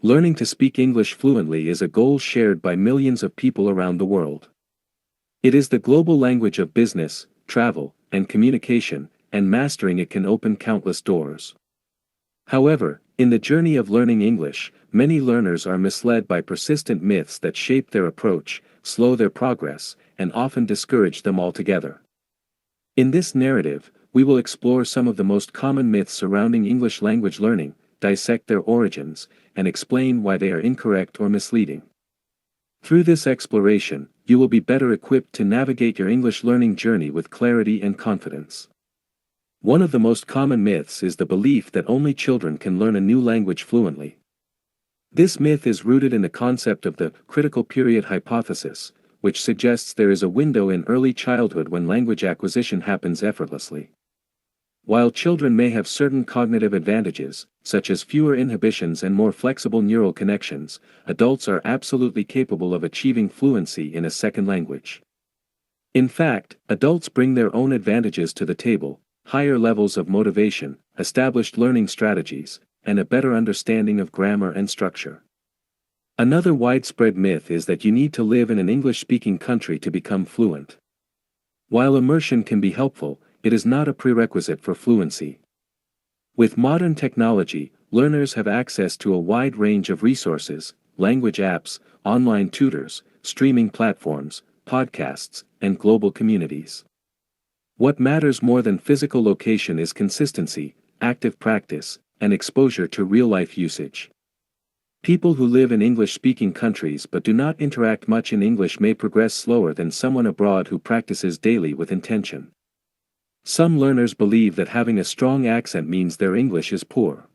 Learning to speak English fluently is a goal shared by millions of people around the world. It is the global language of business, travel, and communication, and mastering it can open countless doors. However, in the journey of learning English, many learners are misled by persistent myths that shape their approach, slow their progress, and often discourage them altogether. In this narrative, we will explore some of the most common myths surrounding English language learning, dissect their origins, and explain why they are incorrect or misleading. Through this exploration, you will be better equipped to navigate your English learning journey with clarity and confidence. One of the most common myths is the belief that only children can learn a new language fluently. This myth is rooted in the concept of the critical period hypothesis, which suggests there is a window in early childhood when language acquisition happens effortlessly. While children may have certain cognitive advantages, such as fewer inhibitions and more flexible neural connections, adults are absolutely capable of achieving fluency in a second language. In fact, adults bring their own advantages to the table: higher levels of motivation, established learning strategies, and a better understanding of grammar and structure. Another widespread myth is that you need to live in an English-speaking country to become fluent. While immersion can be helpful, it is not a prerequisite for fluency. With modern technology, learners have access to a wide range of resources, language apps, online tutors, streaming platforms, podcasts, and global communities. What matters more than physical location is consistency, active practice, and exposure to real-life usage. People who live in English-speaking countries but do not interact much in English may progress slower than someone abroad who practices daily with intention. Some learners believe that having a strong accent means their English is poor.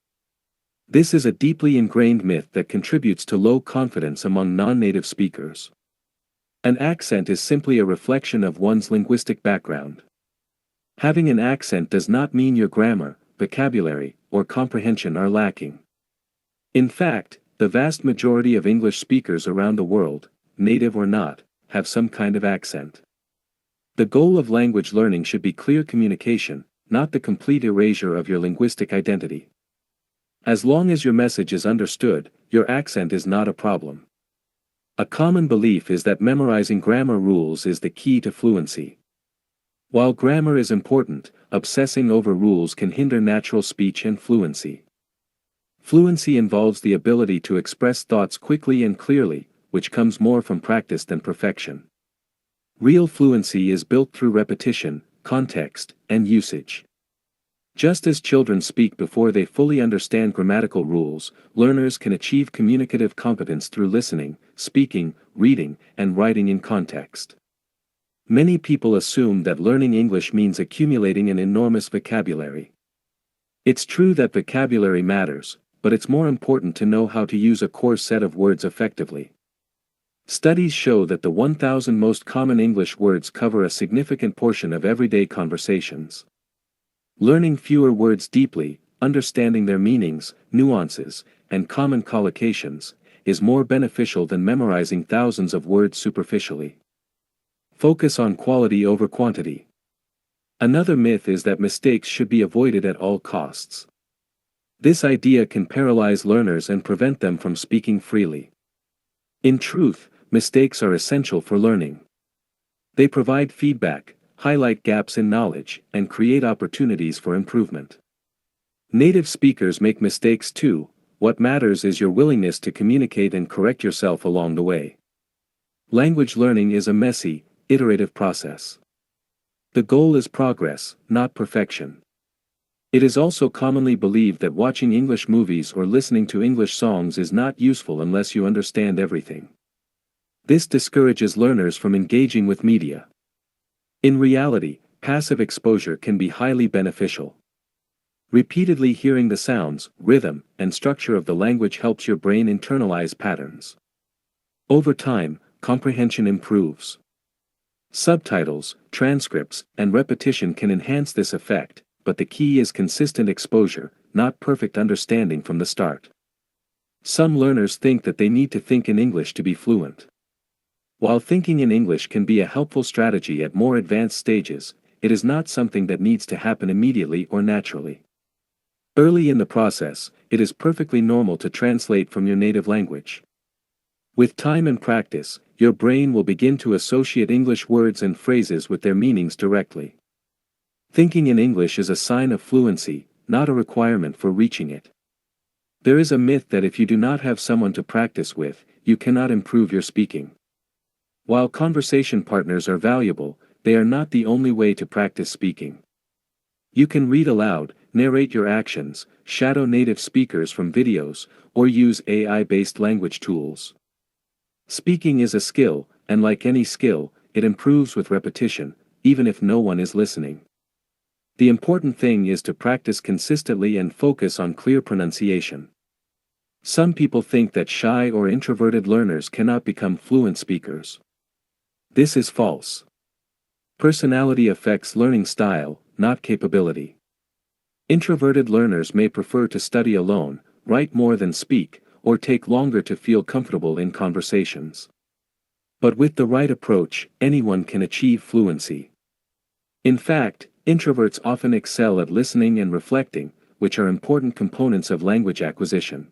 This is a deeply ingrained myth that contributes to low confidence among non-native speakers. An accent is simply a reflection of one's linguistic background. Having an accent does not mean your grammar, vocabulary, or comprehension are lacking. In fact, the vast majority of English speakers around the world, native or not, have some kind of accent. The goal of language learning should be clear communication, not the complete erasure of your linguistic identity. As long as your message is understood, your accent is not a problem. A common belief is that memorizing grammar rules is the key to fluency. While grammar is important, obsessing over rules can hinder natural speech and fluency. Fluency involves the ability to express thoughts quickly and clearly, which comes more from practice than perfection. Real fluency is built through repetition, context, and usage. Just as children speak before they fully understand grammatical rules, learners can achieve communicative competence through listening, speaking, reading, and writing in context. Many people assume that learning English means accumulating an enormous vocabulary. It's true that vocabulary matters, but it's more important to know how to use a core set of words effectively. Studies show that the 1,000 most common English words cover a significant portion of everyday conversations. Learning fewer words deeply, understanding their meanings, nuances, and common collocations, is more beneficial than memorizing thousands of words superficially. Focus on quality over quantity. Another myth is that mistakes should be avoided at all costs. This idea can paralyze learners and prevent them from speaking freely. In truth, mistakes are essential for learning. They provide feedback, highlight gaps in knowledge, and create opportunities for improvement. Native speakers make mistakes too. What matters is your willingness to communicate and correct yourself along the way. Language learning is a messy, iterative process. The goal is progress, not perfection. It is also commonly believed that watching English movies or listening to English songs is not useful unless you understand everything. This discourages learners from engaging with media. In reality, passive exposure can be highly beneficial. Repeatedly hearing the sounds, rhythm, and structure of the language helps your brain internalize patterns. Over time, comprehension improves. Subtitles, transcripts, and repetition can enhance this effect, but the key is consistent exposure, not perfect understanding from the start. Some learners think that they need to think in English to be fluent. While thinking in English can be a helpful strategy at more advanced stages, it is not something that needs to happen immediately or naturally. Early in the process, it is perfectly normal to translate from your native language. With time and practice, your brain will begin to associate English words and phrases with their meanings directly. Thinking in English is a sign of fluency, not a requirement for reaching it. There is a myth that if you do not have someone to practice with, you cannot improve your speaking. While conversation partners are valuable, they are not the only way to practice speaking. You can read aloud, narrate your actions, shadow native speakers from videos, or use AI-based language tools. Speaking is a skill, and like any skill, it improves with repetition, even if no one is listening. The important thing is to practice consistently and focus on clear pronunciation. Some people think that shy or introverted learners cannot become fluent speakers. This is false. Personality affects learning style, not capability. Introverted learners may prefer to study alone, write more than speak, or take longer to feel comfortable in conversations. But with the right approach, anyone can achieve fluency. In fact, introverts often excel at listening and reflecting, which are important components of language acquisition.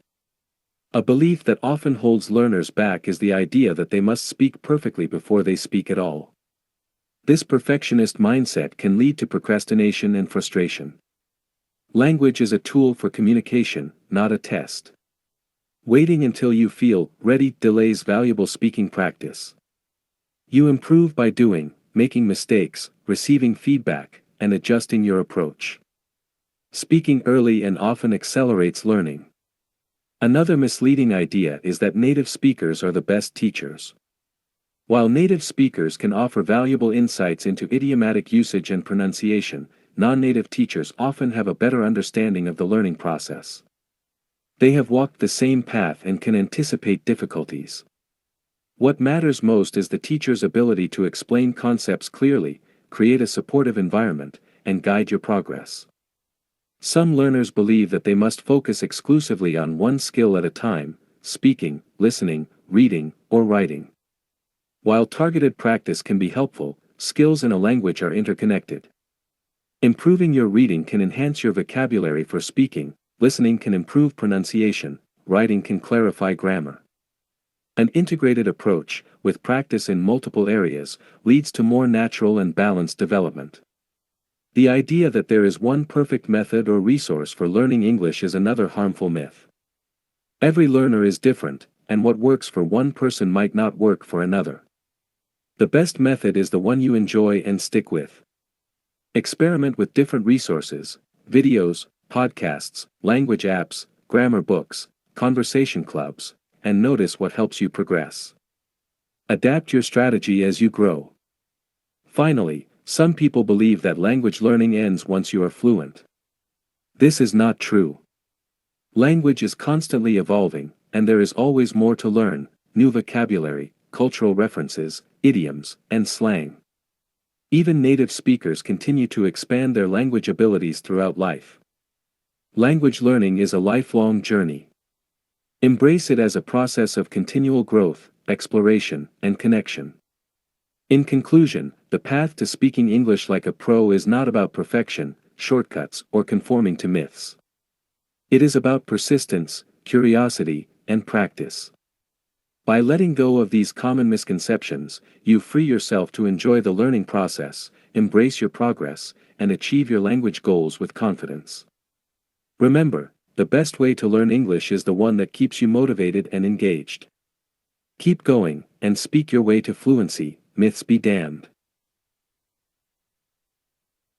A belief that often holds learners back is the idea that they must speak perfectly before they speak at all. This perfectionist mindset can lead to procrastination and frustration. Language is a tool for communication, not a test. Waiting until you feel ready delays valuable speaking practice. You improve by doing, making mistakes, receiving feedback, and adjusting your approach. Speaking early and often accelerates learning. Another misleading idea is that native speakers are the best teachers. While native speakers can offer valuable insights into idiomatic usage and pronunciation, non-native teachers often have a better understanding of the learning process. They have walked the same path and can anticipate difficulties. What matters most is the teacher's ability to explain concepts clearly, create a supportive environment, and guide your progress. Some learners believe that they must focus exclusively on one skill at a time: speaking, listening, reading, or writing. While targeted practice can be helpful, skills in a language are interconnected. Improving your reading can enhance your vocabulary for speaking, listening can improve pronunciation, writing can clarify grammar. An integrated approach, with practice in multiple areas, leads to more natural and balanced development. The idea that there is one perfect method or resource for learning English is another harmful myth. Every learner is different, and what works for one person might not work for another. The best method is the one you enjoy and stick with. Experiment with different resources, videos, podcasts, language apps, grammar books, conversation clubs, and notice what helps you progress. Adapt your strategy as you grow. Finally, some people believe that language learning ends once you are fluent. This is not true. Language is constantly evolving, and there is always more to learn: new vocabulary, cultural references, idioms, and slang. Even native speakers continue to expand their language abilities throughout life. Language learning is a lifelong journey. Embrace it as a process of continual growth, exploration, and connection. In conclusion, the path to speaking English like a pro is not about perfection, shortcuts, or conforming to myths. It is about persistence, curiosity, and practice. By letting go of these common misconceptions, you free yourself to enjoy the learning process, embrace your progress, and achieve your language goals with confidence. Remember, the best way to learn English is the one that keeps you motivated and engaged. Keep going, and speak your way to fluency. Myths be damned.